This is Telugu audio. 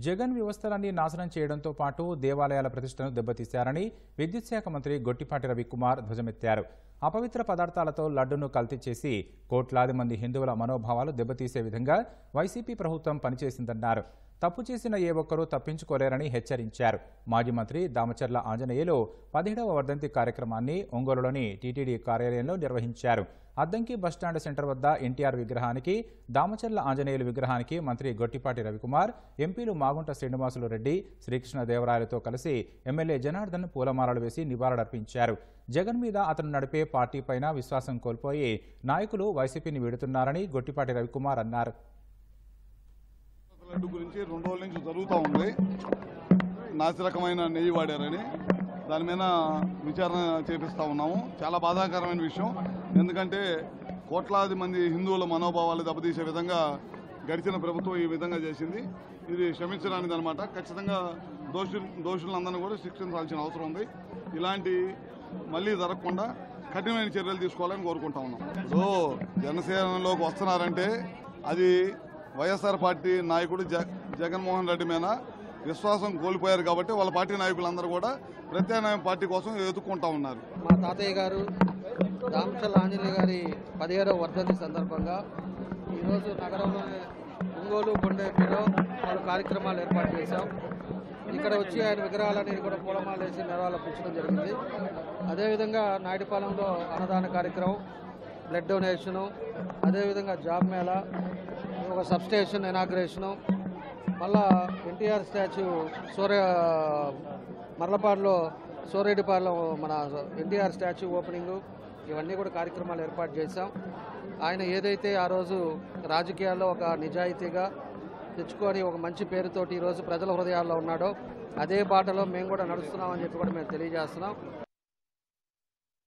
జగన్ వ్యవస్థలన్నీ నాశనం చేయడంతో పాటు దేవాలయాల ప్రతిష్టను దెబ్బతీశారని విద్యుత్ శాఖ మంత్రి గొట్టిపాటి రవికుమార్ ధ్వజమెత్తారు. అపవిత్ర పదార్థాలతో లడ్డును కల్తీ చేసి కోట్లాది మంది హిందువుల మనోభావాలు దెబ్బతీసే విధంగా వైసీపీ ప్రభుత్వం పనిచేసిందన్నారు. తప్పు చేసిన ఏ ఒక్కరూ తప్పించుకోలేరని హెచ్చరించారు. మాజీ మంత్రి దామచర్ల ఆంజనేయులు 17వ వర్ధంతి కార్యక్రమాన్ని ఒంగోలులోని టీటీడీ కార్యాలయంలో నిర్వహించారు. అద్దంకి బస్టాండ్ సెంటర్ వద్ద ఎన్టీఆర్ విగ్రహానికి, దామచర్ల ఆంజనేయులు విగ్రహానికి మంత్రి గొట్టిపాటి రవికుమార్, ఎంపీలు మాగుంట శ్రీనివాసులు రెడ్డి, శ్రీకృష్ణదేవరాయలతో కలిసి ఎమ్మెల్యే జనార్దన్ పూలమాలలు వేసి నివాళులర్పించారు. జగన్ మీద అతను నడిపే పార్టీపైన విశ్వాసం కోల్పోయి నాయకులు వైసీపీని వీడుతున్నారని గొట్టిపాటి రవికుమార్ అన్నారు. లడ్డు గురించి 2 రోజుల నుంచి జరుగుతూ ఉంది. నాసిరకమైన నెయ్యి వాడారని దాని మీద విచారణ చేపిస్తూ ఉన్నాము. చాలా బాధాకరమైన విషయం. ఎందుకంటే కోట్లాది మంది హిందువుల మనోభావాలు దెబ్బతీసే విధంగా గడిచిన ప్రభుత్వం ఈ విధంగా చేసింది. ఇది క్షమించడానికి అనమాట. ఖచ్చితంగా దోషులందరినీ కూడా శిక్షించాల్సిన అవసరం ఉంది. ఇలాంటి మళ్ళీ జరగకుండా కఠినమైన చర్యలు తీసుకోవాలని కోరుకుంటా ఉన్నాం. సో జనసేనలోకి వస్తున్నారంటే అది వైఎస్ఆర్ పార్టీ నాయకుడు జగన్మోహన్ రెడ్డి మీద విశ్వాసం కోల్పోయారు కాబట్టి వాళ్ళ పార్టీ నాయకులందరూ కూడా ప్రత్యామ్నాయ పార్టీ కోసం ఎదుర్కొంటా ఉన్నారు. మా తాతయ్య గారు దామచర్ల ఆంజనేయ గారి 17వ వర్ధంతి సందర్భంగా ఈరోజు నగరంలోని ఒంగోలు కొండేపిలో పలు కార్యక్రమాలు ఏర్పాటు చేశాం. ఇక్కడ వచ్చి ఆయన విగ్రహాలన్నీ కూడా పూలమాల వేసి నివాళులర్పించడం జరిగింది. అదేవిధంగా నాయుడుపాలెంలో అన్నదాన కార్యక్రమం, బ్లడ్ డొనేషను, అదేవిధంగా జాబ్ మేళా, ఒక సబ్స్టేషన్ ఇనాగ్రేషను, మళ్ళా ఎన్టీఆర్ స్టాచ్యూ మర్లపాడులో సోరేడిపాలెం మన ఎన్టీఆర్ స్టాచ్యూ ఓపెనింగు, ఇవన్నీ కూడా కార్యక్రమాలు ఏర్పాటు చేశాం. ఆయన ఏదైతే ఆ రోజు రాజకీయాల్లో ఒక నిజాయితీగా తెచ్చుకొని ఒక మంచి పేరుతోటి ఈరోజు ప్రజల హృదయాల్లో ఉన్నాడో అదే బాటలో మేము కూడా నడుస్తున్నామని చెప్పి కూడా మేము తెలియజేస్తున్నాం.